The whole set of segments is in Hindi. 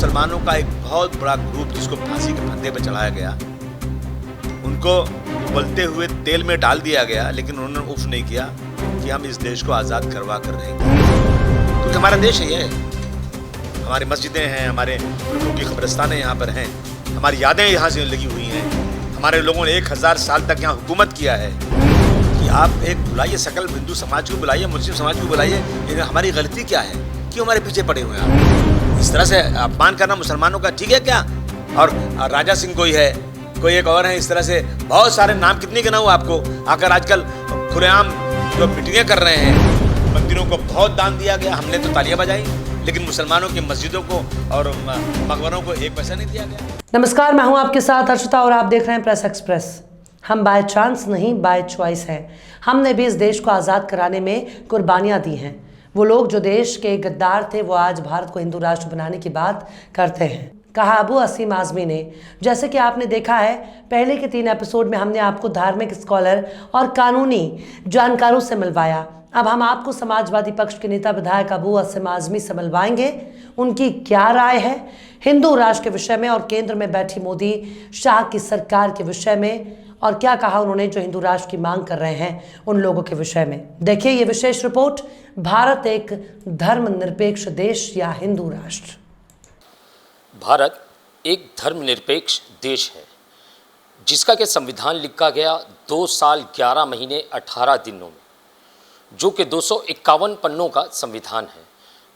मुसलमानों का एक बहुत बड़ा ग्रुप जिसको फांसी के फंदे पर चढ़ाया गया, उनको उबलते हुए तेल में डाल दिया गया, लेकिन उन्होंने उफ नहीं किया कि हम इस देश को आज़ाद करवा कर रहेंगे। क्योंकि हमारा देश है, हमारी मस्जिदें हैं, हमारे बुजुर्गों की कब्रिस्तानें यहाँ पर हैं, हमारी यादें यहाँ से लगी हुई हैं। हमारे लोगों ने 1000 साल तक यहाँ हुकूमत किया है। कि आप एक बुलाइए, सकल हिंदू समाज को बुलाइए, मुस्लिम समाज को बुलाइए, लेकिन हमारी गलती क्या है? क्यों हमारे पीछे पड़े हुए हैं आप? इस तरह से अपमान करना मुसलमानों का ठीक है क्या? और राजा सिंह कोई है, कोई एक और है, इस तरह से बहुत सारे नाम कितने गिनाऊं आपको। आकर आजकल खुलेआम जो मीटिंगें कर रहे हैं, मंदिरों को बहुत दान दिया गया, हमने तो तालियां बजाई, लेकिन मुसलमानों की मस्जिदों को और मकबरों को एक पैसा नहीं दिया गया। नमस्कार, मैं हूं आपके साथ अर्शिता और आप देख रहे हैं प्रेस एक्सप्रेस। हम बाय चांस नहीं, बाय चॉइस हैं। हमने भी इस देश को आज़ाद कराने में कुर्बानियां दी हैं। वो लोग जो देश के गद्दार थे, वो आज भारत को हिंदू राष्ट्र बनाने की बात करते हैं, कहा अबू असीम आज़मी ने। जैसे कि आपने देखा है, पहले के 3 एपिसोड में हमने आपको धार्मिक स्कॉलर और कानूनी जानकारों से मिलवाया। अब हम आपको समाजवादी पक्ष के नेता विधायक अबू असीम आज़मी से मिलवाएंगे। उनकी क्या राय है हिंदू राष्ट्र के विषय में और केंद्र में बैठी मोदी शाह की सरकार के विषय में, और क्या कहा उन्होंने जो हिंदू राष्ट्र की मांग कर रहे हैं उन लोगों के विषय में। देखिए ये विशेष रिपोर्ट, भारत एक धर्मनिरपेक्ष देश या हिंदू राष्ट्र। भारत एक धर्मनिरपेक्ष देश है जिसका कि संविधान लिखा गया 2 साल 11 महीने 18 दिनों में, जो कि 251 पन्नों का संविधान है,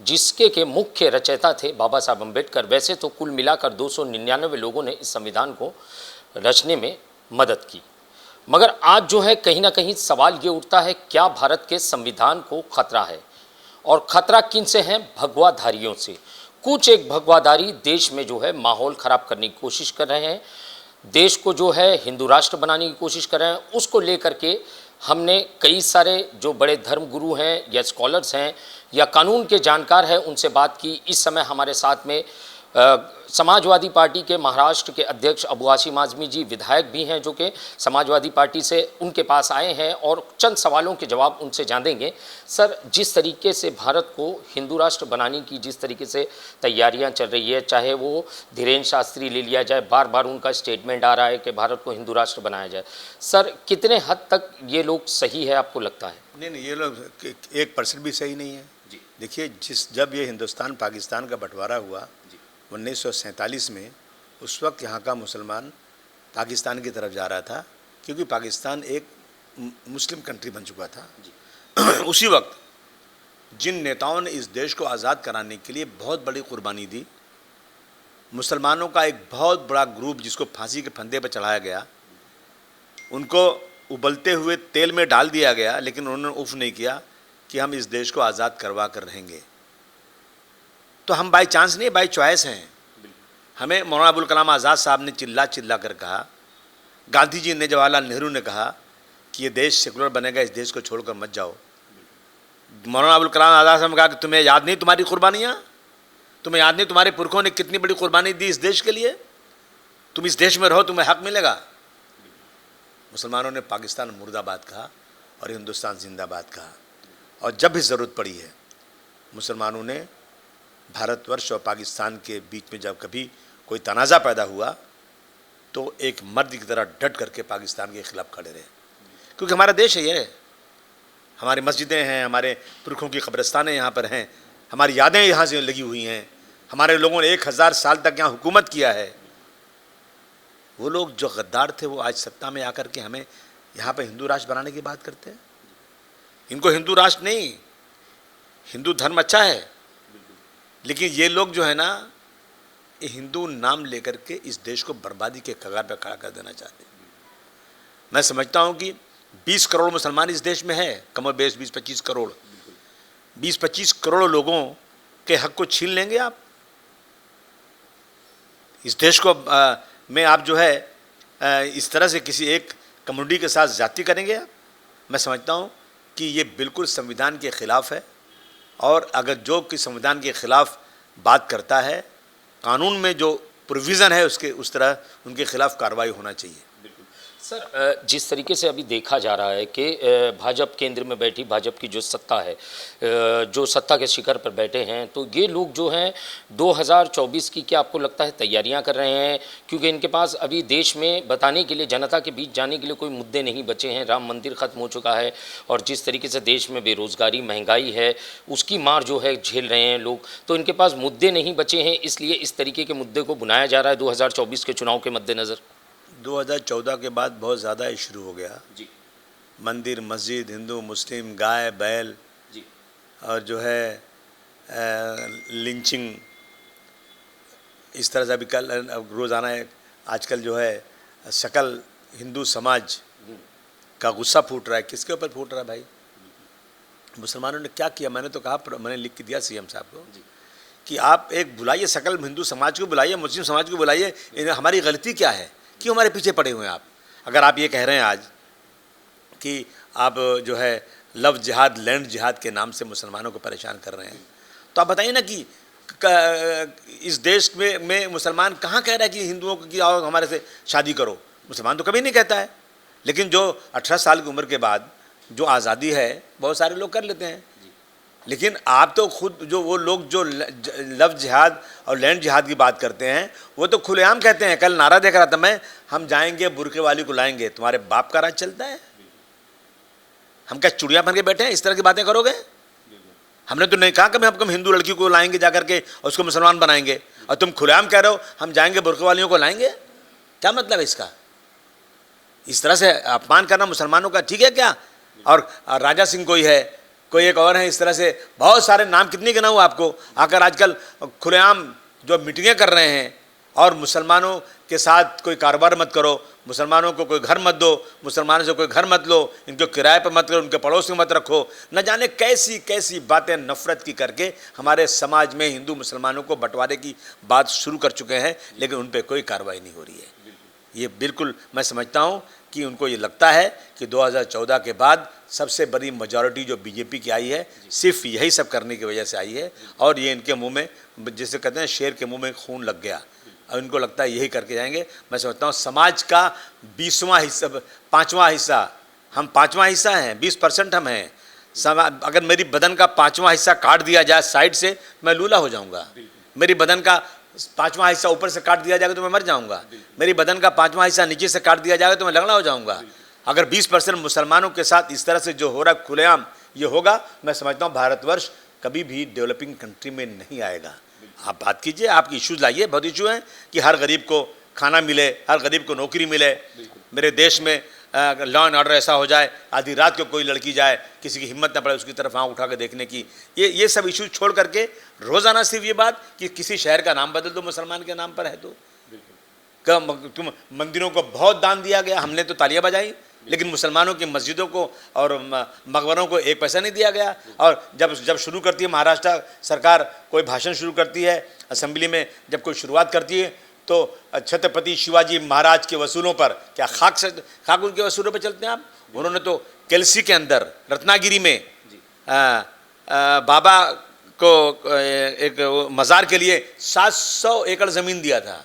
जिसके के मुख्य रचयिता थे बाबा साहब अम्बेडकर। वैसे तो कुल मिलाकर 299 लोगों ने इस संविधान को रचने में मदद की, मगर आज जो है कहीं ना कहीं सवाल ये उठता है, क्या भारत के संविधान को खतरा है? और खतरा किन से है? भगवाधारियों से। कुछ एक भगवाधारी देश में जो है माहौल ख़राब करने की कोशिश कर रहे हैं, देश को जो है हिंदू राष्ट्र बनाने की कोशिश कर रहे हैं। उसको लेकर के हमने कई सारे जो बड़े धर्म गुरु हैं या स्कॉलर्स हैं या कानून के जानकार हैं उनसे बात की। इस समय हमारे साथ में समाजवादी पार्टी के महाराष्ट्र के अध्यक्ष अबू असीम आज़मी जी विधायक भी हैं, जो कि समाजवादी पार्टी से उनके पास आए हैं और चंद सवालों के जवाब उनसे जानेंगे। सर, जिस तरीके से भारत को हिंदू राष्ट्र बनाने की जिस तरीके से तैयारियां चल रही है, चाहे वो धीरेन्द्र शास्त्री ले लिया जाए, बार बार उनका स्टेटमेंट आ रहा है कि भारत को हिंदू राष्ट्र बनाया जाए, सर कितने हद तक ये लोग सही है आपको लगता है? नहीं, ये लोग 1% भी सही नहीं है जी। देखिए, जब ये हिंदुस्तान पाकिस्तान का बंटवारा हुआ 1947 में, उस वक्त यहाँ का मुसलमान पाकिस्तान की तरफ जा रहा था, क्योंकि पाकिस्तान एक मुस्लिम कंट्री बन चुका था। उसी वक्त जिन नेताओं ने इस देश को आज़ाद कराने के लिए बहुत बड़ी कुर्बानी दी, मुसलमानों का एक बहुत बड़ा ग्रुप जिसको फांसी के फंदे पर चढ़ाया गया, उनको उबलते हुए तेल में डाल दिया गया, लेकिन उन्होंने उफ नहीं किया कि हम इस देश को आज़ाद करवा कर रहेंगे। तो हम बाई चांस नहीं, बाई चॉइस हैं। हमें मौलाना अबुल कलाम आज़ाद साहब ने चिल्ला चिल्ला कर कहा, गांधी जी ने, जवाहरलाल नेहरू ने कहा कि ये देश सेकुलर बनेगा, इस देश को छोड़कर मत जाओ। मौलाना अबुल कलाम आज़ाद साहब ने कहा कि तुम्हें याद नहीं तुम्हारी कुर्बानियाँ, तुम्हें याद नहीं तुम्हारे पुरखों ने कितनी बड़ी कुर्बानी दी इस देश के लिए, तुम इस देश में रहो, तुम्हें हक मिलेगा। मुसलमानों ने पाकिस्तान मुर्दाबाद कहा और हिंदुस्तान जिंदाबाद कहा। और जब भी ज़रूरत पड़ी है, मुसलमानों ने भारतवर्ष और पाकिस्तान के बीच में जब कभी कोई तनाज़ा पैदा हुआ, तो एक मर्द की तरह डट करके पाकिस्तान के खिलाफ खड़े रहे। क्योंकि हमारा देश है ये, हमारी मस्जिदें हैं, हमारे पुरखों की कब्रिस्तानें यहाँ पर हैं, हमारी यादें यहाँ से लगी हुई हैं, हमारे लोगों ने 1000 साल तक यहाँ हुकूमत किया है। वो लोग जो गद्दार थे, वो आज सत्ता में आकर के हमें यहाँ पर हिंदू राष्ट्र बनाने की बात करते हैं। इनको हिंदू राष्ट्र नहीं, हिंदू धर्म अच्छा है, लेकिन ये लोग जो है ना, ये हिंदू नाम लेकर के इस देश को बर्बादी के कगार पर खड़ा कर देना चाहते हैं। मैं समझता हूँ कि 20 करोड़ मुसलमान इस देश में है, कम और बेश 20-25 करोड़। 20-25 करोड़ लोगों के हक को छीन लेंगे आप? इस देश को में आप जो है इस तरह से किसी एक कम्युनिटी के साथ जाति करेंगे आप? मैं समझता हूँ कि ये बिल्कुल संविधान के ख़िलाफ़ है। और अगर जो कि संविधान के ख़िलाफ़ बात करता है, कानून में जो प्रोविज़न है उसके, उस तरह उनके ख़िलाफ़ कार्रवाई होना चाहिए। बिल्कुल सर, जिस तरीके से अभी देखा जा रहा है कि भाजपा केंद्र में बैठी भाजपा की जो सत्ता है, जो सत्ता के शिखर पर बैठे हैं, तो ये लोग जो हैं 2024 की क्या आपको लगता है तैयारियां कर रहे हैं? क्योंकि इनके पास अभी देश में बताने के लिए, जनता के बीच जाने के लिए कोई मुद्दे नहीं बचे हैं। राम मंदिर खत्म हो चुका है और जिस तरीके से देश में बेरोज़गारी, महंगाई है, उसकी मार जो है झेल रहे हैं लोग। तो इनके पास मुद्दे नहीं बचे हैं, इसलिए इस तरीके के मुद्दे को बुनाया जा रहा है 2024 के चुनाव के मद्देनज़र। 2014 के बाद बहुत ज़्यादा ही शुरू हो गया जी मंदिर मस्जिद, हिंदू मुस्लिम, गाय बैल जी और जो है लिंचिंग, इस तरह से अभी कल रोज़ाना आजकल जो है सकल हिंदू समाज का गुस्सा फूट रहा है। किसके ऊपर फूट रहा है भाई? मुसलमानों ने क्या किया? मैंने तो कहा, मैंने लिख के दिया सीएम साहब को कि आप एक बुलाइए, सकल हिंदू समाज को बुलाइए, मुस्लिम समाज को बुलाइए, हमारी गलती क्या है, क्यों हमारे पीछे पड़े हुए हैं आप? अगर आप ये कह रहे हैं आज कि आप जो है लव जिहाद, लैंड जिहाद के नाम से मुसलमानों को परेशान कर रहे हैं, तो आप बताइए ना कि इस देश में मुसलमान कहाँ कह रहा है कि हिंदुओं को कि आओ हमारे से शादी करो? मुसलमान तो कभी नहीं कहता है। लेकिन जो 18 साल की उम्र के बाद जो आज़ादी है, बहुत सारे लोग कर लेते हैं। लेकिन आप तो खुद जो वो लोग जो लव जिहाद और लैंड जिहाद की बात करते हैं, वो तो खुलेआम कहते हैं। कल नारा देख रहा था मैं, हम जाएंगे बुरके वाली को लाएंगे। तुम्हारे बाप का राज चलता है? हम क्या चुड़िया बन के बैठे हैं? इस तरह की बातें करोगे? हमने तो नहीं कहा कि हम हिंदू लड़की को लाएंगे जाकर के और उसको मुसलमान बनाएंगे, और तुम खुलेआम कह रहे हो हम जाएंगे बुरके वालियों को लाएंगे। क्या मतलब है इसका? इस तरह से अपमान करना मुसलमानों का ठीक है क्या? और राजा सिंह कोई है, कोई एक और है, इस तरह से बहुत सारे नाम कितने गिनाऊं आपको। आकर आजकल खुलेआम जो मीटिंगें कर रहे हैं और मुसलमानों के साथ कोई कारोबार मत करो, मुसलमानों को कोई घर मत दो, मुसलमानों से कोई घर मत लो, इनको किराए पर मत करो, उनके पड़ोस में मत रखो, न जाने कैसी कैसी बातें नफरत की करके हमारे समाज में हिंदू मुसलमानों को बंटवारे की बात शुरू कर चुके हैं। लेकिन उन पर कोई कार्रवाई नहीं हो रही है। ये बिल्कुल मैं समझता हूँ कि उनको ये लगता है कि 2014 के बाद सबसे बड़ी मेजॉरिटी जो बीजेपी की आई है, सिर्फ यही सब करने की वजह से आई है। और ये इनके मुंह में, जिसे कहते हैं शेर के मुंह में खून लग गया, और इनको लगता है यही करके जाएंगे। मैं समझता हूँ समाज का 20वां हिस्सा, 5वां हिस्सा, हम 5वां हिस्सा हैं, 20% हम हैं। अगर मेरी बदन का 5वां हिस्सा काट दिया जाए साइड से, मैं लूला हो जाऊँगा। मेरी बदन का 5वां हिस्सा ऊपर से काट दिया जाएगा तो मैं मर जाऊंगा। मेरी बदन का 5वां हिस्सा नीचे से काट दिया जाएगा तो मैं लंगड़ा हो जाऊंगा। अगर 20% मुसलमानों के साथ इस तरह से जो हो रहा है खुलेआम ये होगा, मैं समझता हूँ भारतवर्ष कभी भी डेवलपिंग कंट्री में नहीं आएगा। आप बात कीजिए, आपकी इश्यूज लाइए, बहुत इशू हैं कि हर गरीब को खाना मिले, हर गरीब को नौकरी मिले, मेरे देश में लॉ एंड ऑर्डर ऐसा हो जाए, आधी रात को कोई लड़की जाए, किसी की हिम्मत न पड़े उसकी तरफ आँख उठा के देखने की। ये सब इश्यूज छोड़ करके रोज़ाना सिर्फ ये बात कि किसी शहर का नाम बदल दो मुसलमान के नाम पर है तो तुम मंदिरों को बहुत दान दिया गया, हमने तो तालियां बजाई, लेकिन मुसलमानों की मस्जिदों को और मकबरों को एक पैसा नहीं दिया गया। और जब शुरू करती है महाराष्ट्र सरकार, कोई भाषण शुरू करती है असेंबली में, जब कोई शुरुआत करती है तो छत्रपति शिवाजी महाराज के वसूलों पर, क्या खाक उनके वसूलों पर चलते हैं आप? उन्होंने तो केलसी के अंदर रत्नागिरी में बाबा को एक मज़ार के लिए 700 एकड़ ज़मीन दिया था।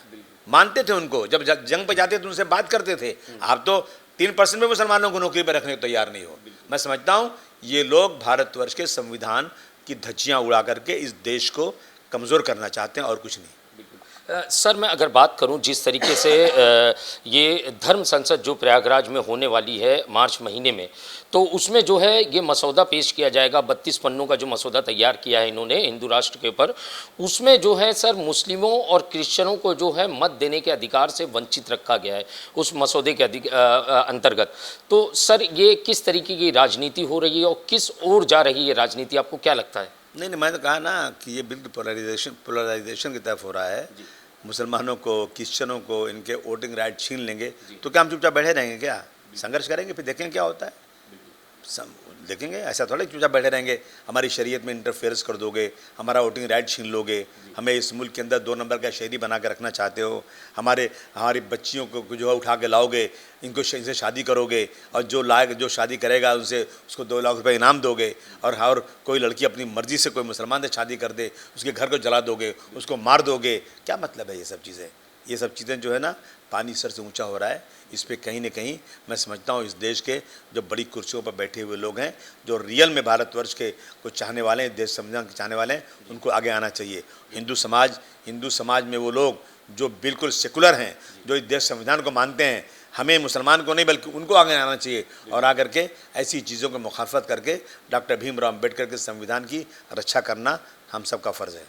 मानते थे उनको, जब जंग पे जाते थे उनसे बात करते थे। आप तो 3% में मुसलमानों को नौकरी पर रखने को तैयार नहीं हो। मैं समझता हूँ ये लोग भारतवर्ष के संविधान की धज्जियाँ उड़ा करके इस देश को कमज़ोर करना चाहते हैं और कुछ नहीं। सर, मैं अगर बात करूं जिस तरीके से ये धर्म संसद जो प्रयागराज में होने वाली है मार्च महीने में, तो उसमें जो है ये मसौदा पेश किया जाएगा। 32 पन्नों का जो मसौदा तैयार किया है इन्होंने हिंदू राष्ट्र के ऊपर, उसमें जो है सर मुस्लिमों और क्रिश्चियनों को जो है मत देने के अधिकार से वंचित रखा गया है उस मसौदे के अंतर्गत। तो सर ये किस तरीके की राजनीति हो रही है और किस ओर जा रही है राजनीति, आपको क्या लगता है? नहीं, मैंने तो कहा ना कि ये बिल्कुल पोलराइजेशन की तरफ हो रहा है। मुसलमानों को, क्रिश्चियनों को इनके वोटिंग राइट छीन लेंगे तो क्या हम चुपचाप बैठे रहेंगे? क्या संघर्ष करेंगे? फिर देखेंगे क्या होता है, देखेंगे। ऐसा थोड़ा चुपचाप बैठे रहेंगे। हमारी शरीयत में इंटरफेरेंस कर दोगे, हमारा वोटिंग राइट छीन लोगे, हमें इस मुल्क के अंदर 2 नंबर का शहरी बना के रखना चाहते हो, हमारी बच्चियों को जो है उठा के लाओगे, इनसे शादी करोगे, और जो शादी करेगा उनसे उसको 2 लाख रुपए इनाम दोगे, और कोई लड़की अपनी मर्जी से कोई मुसलमान से शादी कर दे उसके घर को जला दोगे, उसको मार दोगे। क्या मतलब है ये सब चीज़ें? ये सब चीज़ें जो है ना, पानी सर से ऊंचा हो रहा है। इस पे कहीं न कहीं मैं समझता हूँ इस देश के जो बड़ी कुर्सियों पर बैठे हुए लोग हैं, जो रियल में भारतवर्ष के कुछ चाहने वाले हैं, देश संविधान के चाहने वाले हैं, उनको आगे आना चाहिए। हिंदू समाज में वो लोग जो बिल्कुल सेकुलर हैं, जो इस देश संविधान को मानते हैं, हमें मुसलमान को नहीं बल्कि उनको आगे आना चाहिए और आकर के ऐसी चीज़ों की मुखालफत करके डॉक्टर भीमराव अम्बेडकर के संविधान की रक्षा करना हम सबका फ़र्ज़ है।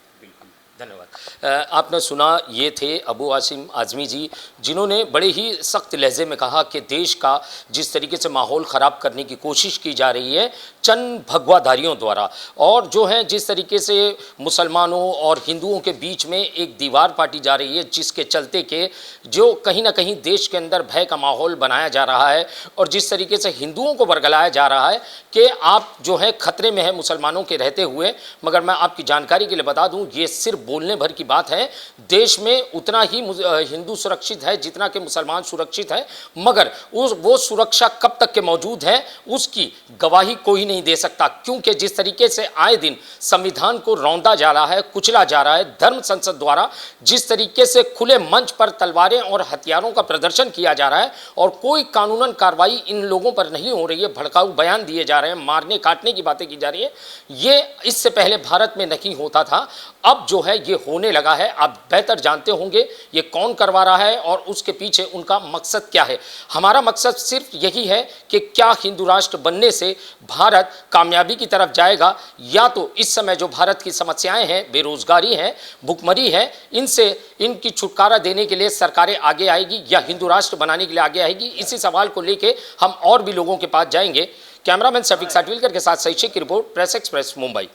धन्यवाद। आपने सुना, ये थे अबू आसिम आज़मी जी, जिन्होंने बड़े ही सख्त लहजे में कहा कि देश का जिस तरीके से माहौल ख़राब करने की कोशिश की जा रही है चंद भगवाधारियों द्वारा, और जो है जिस तरीके से मुसलमानों और हिंदुओं के बीच में एक दीवार पाटी जा रही है, जिसके चलते के जो कहीं ना कहीं देश के अंदर भय का माहौल बनाया जा रहा है, और जिस तरीके से हिंदुओं को बरगलाया जा रहा है कि आप जो है खतरे में है मुसलमानों के रहते हुए। मगर मैं आपकी जानकारी के लिए बता दूं, ये सिर्फ बोलने भर की बात है। देश में उतना ही हिंदू सुरक्षित है जितना कि मुसलमान सुरक्षित है, मगर वो सुरक्षा कब तक के मौजूद है उसकी गवाही कोई नहीं दे सकता, क्योंकि जिस तरीके से आए दिन संविधान को रौंदा जा रहा है, कुचला जा रहा है धर्म संसद द्वारा, जिस तरीके से खुले मंच पर तलवारें और हथियारों का प्रदर्शन किया जा रहा है और कोई कानूनन कार्रवाई इन लोगों पर नहीं हो रही है, भड़काऊ बयान दिए जा रहे हैं, मारने काटने की बातें की जा रही है, ये इससे पहले भारत में नहीं होता था। अब जो है ये होने लगा है। आप बेहतर जानते होंगे ये कौन करवा रहा है और उसके पीछे उनका मकसद क्या है। हमारा मकसद सिर्फ यही है कि क्या हिंदू राष्ट्र बनने से भारत कामयाबी की तरफ जाएगा, या तो इस समय जो भारत की समस्याएं हैं, बेरोजगारी है, भुखमरी है, इनसे इनकी छुटकारा देने के लिए सरकारें आगे आएगी या हिंदू राष्ट्र बनाने के लिए आगे आएगी। इसी सवाल को लेकर हम और भी लोगों के पास जाएंगे। कैमरामैन सफीक साटविलकर के साथ सईद की रिपोर्ट, प्रेस एक्सप्रेस, मुंबई।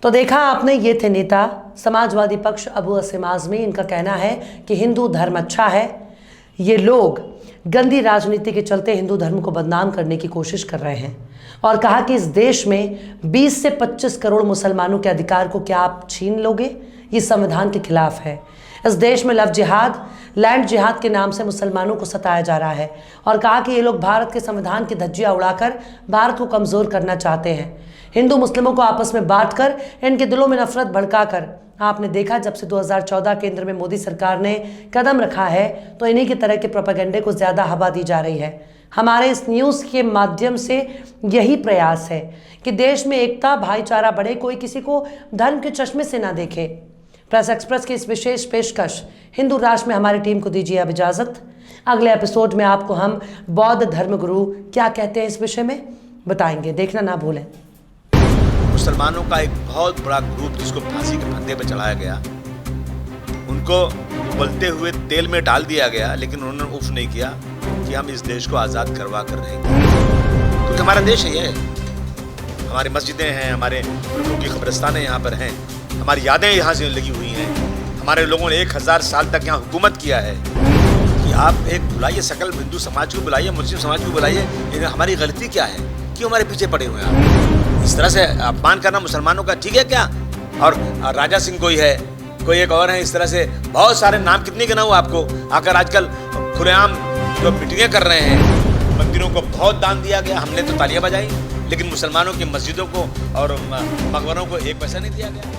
तो देखा आपने, ये थे नेता समाजवादी पक्ष अबू आसिम आज़मी। इनका कहना है कि हिंदू धर्म अच्छा है, ये लोग गंदी राजनीति के चलते हिंदू धर्म को बदनाम करने की कोशिश कर रहे हैं, और कहा कि इस देश में 20 से 25 करोड़ मुसलमानों के अधिकार को क्या आप छीन लोगे, ये संविधान के खिलाफ है। इस देश में लव जिहाद, लैंड जिहाद के नाम से मुसलमानों को सताया जा रहा है, और कहा कि ये लोग भारत के संविधान की धज्जियां उड़ाकर भारत को कमज़ोर करना चाहते हैं, हिंदू मुस्लिमों को आपस में बांटकर इनके दिलों में नफरत भड़काकर। आपने देखा, जब से 2014 केंद्र में मोदी सरकार ने कदम रखा है तो इन्हीं की तरह के प्रोपेगेंडे को ज़्यादा हवा दी जा रही है। हमारे इस न्यूज़ के माध्यम से यही प्रयास है कि देश में एकता, भाईचारा बढ़े, कोई किसी को धर्म के चश्मे से ना देखे। प्रेस एक्सप्रेस की इस विशेष पेशकश हिंदू राष्ट्र में हमारी टीम को दीजिए अब इजाज़त। अगले एपिसोड में आपको हम बौद्ध धर्मगुरु क्या कहते हैं इस विषय में बताएंगे, देखना ना भूलें। मुसलमानों का एक बहुत बड़ा ग्रुप जिसको फांसी के फंदे पर चढ़ाया गया, उनको उबलते हुए तेल में डाल दिया गया, लेकिन उन्होंने उफ नहीं किया कि हम इस देश को आज़ाद करवा कर रहेंगे, क्योंकि हमारा देश है ये। हमारी मस्जिदें हैं, हमारे लोगों की कब्रिस्तानें यहाँ पर हैं, हमारी यादें यहाँ से लगी हुई हैं, हमारे लोगों ने 1000 साल तक यहाँ हुकूमत किया है। कि आप एक बुलाइए, सकल हिंदू समाज को बुलाइए, मुस्लिम समाज को बुलाइए, लेकिन हमारी गलती क्या है, क्यों हमारे पीछे पड़े हुए हैं? इस तरह से अपमान करना मुसलमानों का ठीक है क्या? और राजा सिंह कोई है, कोई एक और है, इस तरह से बहुत सारे नाम कितने गिनाऊं आपको। आकर आजकल खुलेआम जो मीटिंगें कर रहे हैं, मंदिरों को बहुत दान दिया गया, हमने तो तालियां बजाई, लेकिन मुसलमानों की मस्जिदों को और मकबरों को एक पैसा नहीं दिया गया।